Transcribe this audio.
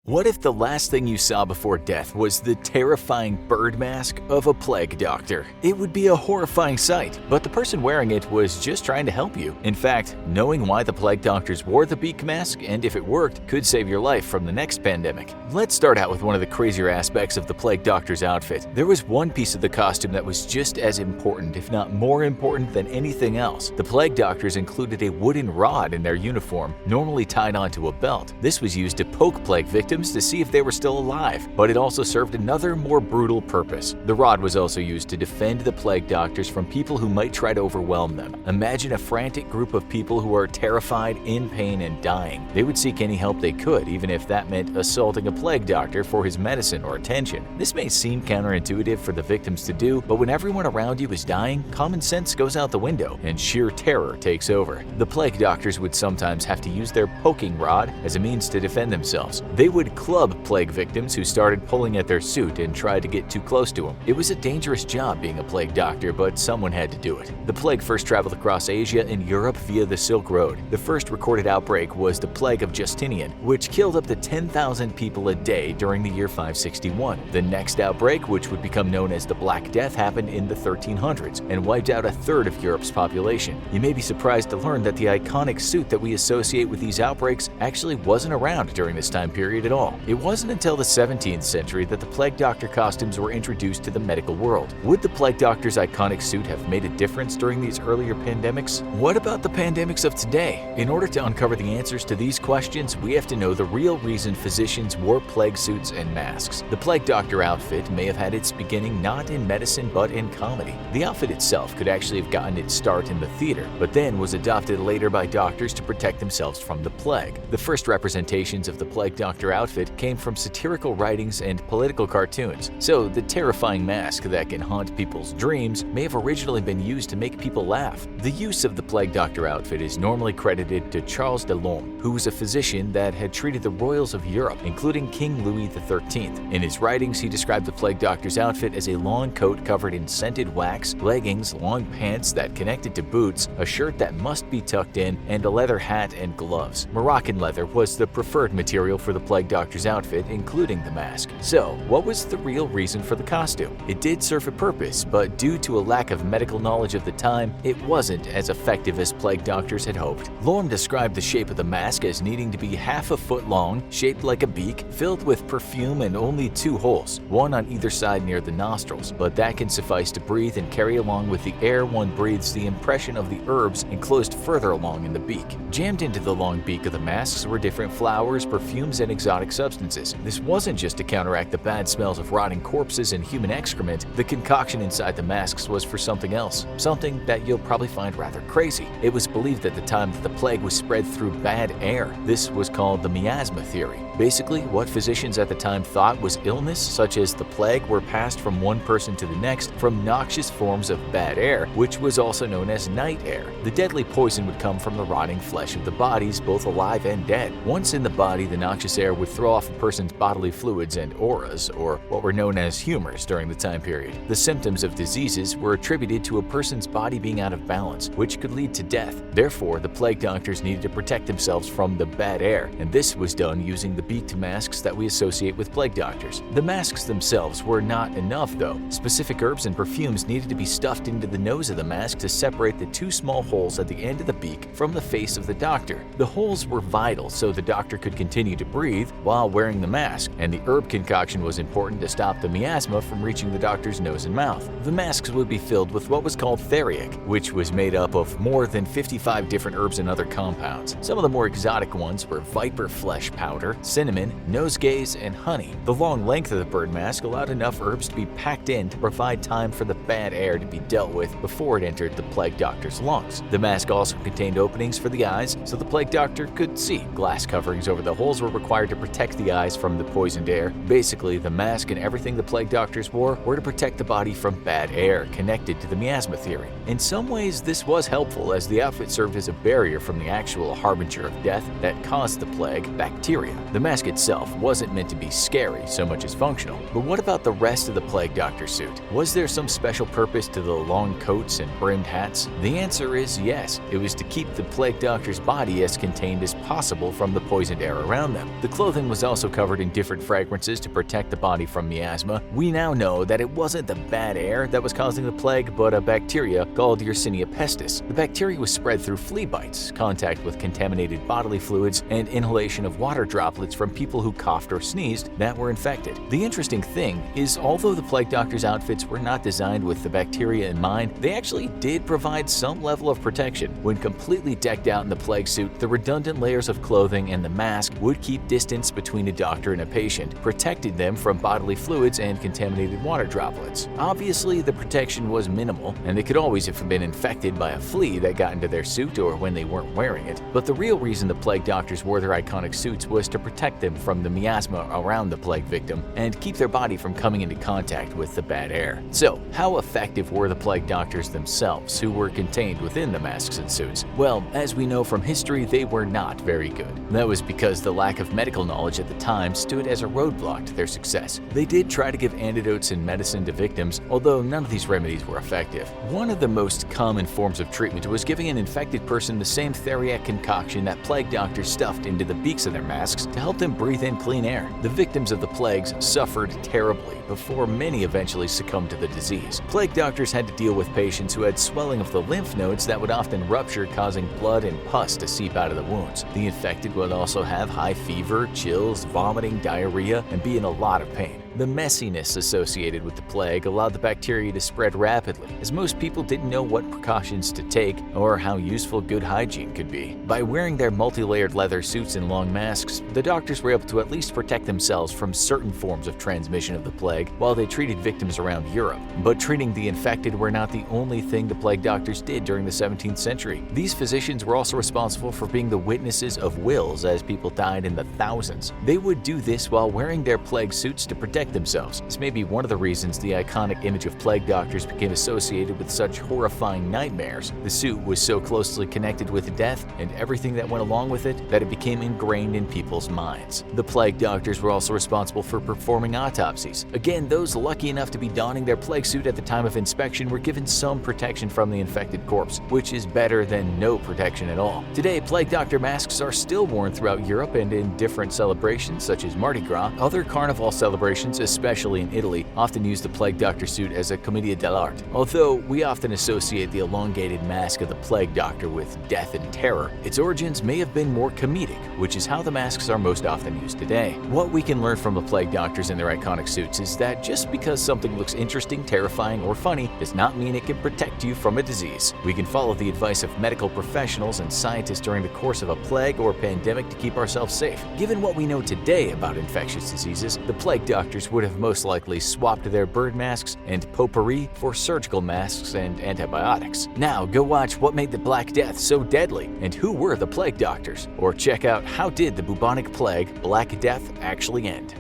What if the last thing you saw before death was the terrifying bird mask of a plague doctor? It would be a horrifying sight, but the person wearing it was just trying to help you. In fact, knowing why the plague doctors wore the beak mask and if it worked could save your life from the next pandemic. Let's start out with one of the crazier aspects of the plague doctor's outfit. There was one piece of the costume that was just as important, if not more important than anything else. The plague doctors included a wooden rod in their uniform, normally tied onto a belt. This was used to poke plague victims to see if they were still alive, but it also served another, more brutal purpose. The rod was also used to defend the plague doctors from people who might try to overwhelm them. Imagine a frantic group of people who are terrified, in pain, and dying. They would seek any help they could, even if that meant assaulting a plague doctor for his medicine or attention. This may seem counterintuitive for the victims to do, but when everyone around you is dying, common sense goes out the window and sheer terror takes over. The plague doctors would sometimes have to use their poking rod as a means to defend themselves. They would club plague victims who started pulling at their suit and tried to get too close to them. It was a dangerous job being a plague doctor, but someone had to do it. The plague first traveled across Asia and Europe via the Silk Road. The first recorded outbreak was the plague of Justinian, which killed up to 10,000 people a day during the year 561. The next outbreak, which would become known as the Black Death, happened in the 1300s and wiped out a third of Europe's population. You may be surprised to learn that the iconic suit that we associate with these outbreaks actually wasn't around during this time period at all. It wasn't until the 17th century that the plague doctor costumes were introduced to the medical world. Would the plague doctor's iconic suit have made a difference during these earlier pandemics? What about the pandemics of today? In order to uncover the answers to these questions, we have to know the real reason physicians wore plague suits and masks. The plague doctor outfit may have had its beginning not in medicine but in comedy. The outfit itself could actually have gotten its start in the theater, but then was adopted later by doctors to protect themselves from the plague. The first representations of the plague doctor outfit came from satirical writings and political cartoons, so the terrifying mask that can haunt people's dreams may have originally been used to make people laugh. The use of the plague doctor outfit is normally credited to Charles de Lorme, who was a physician that had treated the royals of Europe, including King Louis XIII. In his writings, he described the plague doctor's outfit as a long coat covered in scented wax, leggings, long pants that connected to boots, a shirt that must be tucked in, and a leather hat and gloves. Moroccan leather was the preferred material for the plague doctor's outfit, including the mask. So, what was the real reason for the costume? It did serve a purpose, but due to a lack of medical knowledge of the time, it wasn't as effective as plague doctors had hoped. Lorme described the shape of the mask as needing to be half a foot long, shaped like a beak, filled with perfume and only 2 holes, one on either side near the nostrils, but that can suffice to breathe and carry along with the air one breathes the impression of the herbs enclosed further along in the beak. Jammed into the long beak of the masks were different flowers, perfumes, and exotic substances. This wasn't just to counteract the bad smells of rotting corpses and human excrement. The concoction inside the masks was for something else, something that you'll probably find rather crazy. It was believed at the time that the plague was spread through bad air. This was called the miasma theory. Basically, what physicians at the time thought was illness, such as the plague, were passed from one person to the next from noxious forms of bad air, which was also known as night air. The deadly poison would come from the rotting flesh of the bodies, both alive and dead. Once in the body, the noxious air would throw off a person's bodily fluids and auras, or what were known as humors during the time period. The symptoms of diseases were attributed to a person's body being out of balance, which could lead to death. Therefore, the plague doctors needed to protect themselves from the bad air, and this was done using the beaked masks that we associate with plague doctors. The masks themselves were not enough, though. Specific herbs and perfumes needed to be stuffed into the nose of the mask to separate the 2 small holes at the end of the beak from the face of the doctor. The holes were vital so the doctor could continue to breathe while wearing the mask, and the herb concoction was important to stop the miasma from reaching the doctor's nose and mouth. The masks would be filled with what was called theriac, which was made up of more than 55 different herbs and other compounds. Some of the more exotic ones were viper flesh powder, cinnamon, nosegays, and honey. The long length of the bird mask allowed enough herbs to be packed in to provide time for the bad air to be dealt with before it entered the plague doctor's lungs. The mask also contained openings for the eyes so the plague doctor could see. Glass coverings over the holes were required to protect the eyes from the poisoned air. Basically, the mask and everything the plague doctors wore were to protect the body from bad air connected to the miasma theory. In some ways, this was helpful as the outfit served as a barrier from the actual harbinger of death that caused the plague, bacteria. The mask itself wasn't meant to be scary so much as functional. But what about the rest of the plague doctor suit? Was there some special purpose to the long coats and brimmed hats? The answer is yes. It was to keep the plague doctor's body as contained as possible from the poisoned air around them. The clothing was also covered in different fragrances to protect the body from miasma. We now know that it wasn't the bad air that was causing the plague, but a bacteria called Yersinia pestis. The bacteria was spread through flea bites, contact with contaminated bodily fluids, and inhalation of water droplets from people who coughed or sneezed that were infected. The interesting thing is, although the plague doctor's outfits were not designed with the bacteria in mind, they actually did provide some level of protection. When completely decked out in the plague suit, the redundant layers of clothing and the mask would keep distance between a doctor and a patient, protecting them from bodily fluids and contaminated water droplets. Obviously, the protection was minimal, and they could always have been infected by a flea that got into their suit or when they weren't wearing it. But the real reason the plague doctors wore their iconic suits was to protect them from the miasma around the plague victim and keep their body from coming into contact with the bad air. So, how effective were the plague doctors themselves, who were contained within the masks and suits? Well, as we know from history, they were not very good. That was because the lack of medical knowledge at the time stood as a roadblock to their success. They did try to give antidotes and medicine to victims, although none of these remedies were effective. One of the most common forms of treatment was giving an infected person the same theriac concoction that plague doctors stuffed into the beaks of their masks to help them breathe in clean air. The victims of the plagues suffered terribly before many eventually succumbed to the disease. Plague doctors had to deal with patients who had swelling of the lymph nodes that would often rupture, causing blood and pus to seep out of the wounds. The infected would also have high fever, chills, vomiting, diarrhea, and be in a lot of pain. The messiness associated with the plague allowed the bacteria to spread rapidly, as most people didn't know what precautions to take or how useful good hygiene could be. By wearing their multi-layered leather suits and long masks, the doctors were able to at least protect themselves from certain forms of transmission of the plague while they treated victims around Europe. But treating the infected were not the only thing the plague doctors did during the 17th century. These physicians were also responsible for being the witnesses of wills as people died in the thousands. They would do this while wearing their plague suits to protect themselves. This may be one of the reasons the iconic image of plague doctors became associated with such horrifying nightmares. The suit was so closely connected with death and everything that went along with it that it became ingrained in people's minds. The plague doctors were also responsible for performing autopsies. Again, those lucky enough to be donning their plague suit at the time of inspection were given some protection from the infected corpse, which is better than no protection at all. Today, plague doctor masks are still worn throughout Europe and in different celebrations such as Mardi Gras. Other carnival celebrations, especially in Italy, often use the plague doctor suit as a commedia dell'arte. Although we often associate the elongated mask of the plague doctor with death and terror, its origins may have been more comedic, which is how the masks are most often used today. What we can learn from the plague doctors and their iconic suits is that just because something looks interesting, terrifying, or funny does not mean it can protect you from a disease. We can follow the advice of medical professionals and scientists during the course of a plague or pandemic to keep ourselves safe. Given what we know today about infectious diseases, the plague doctors would have most likely swapped their bird masks and potpourri for surgical masks and antibiotics. Now go watch What Made the Black Death So Deadly and Who Were the Plague Doctors? Or check out How Did the Bubonic Plague, Black Death Actually End?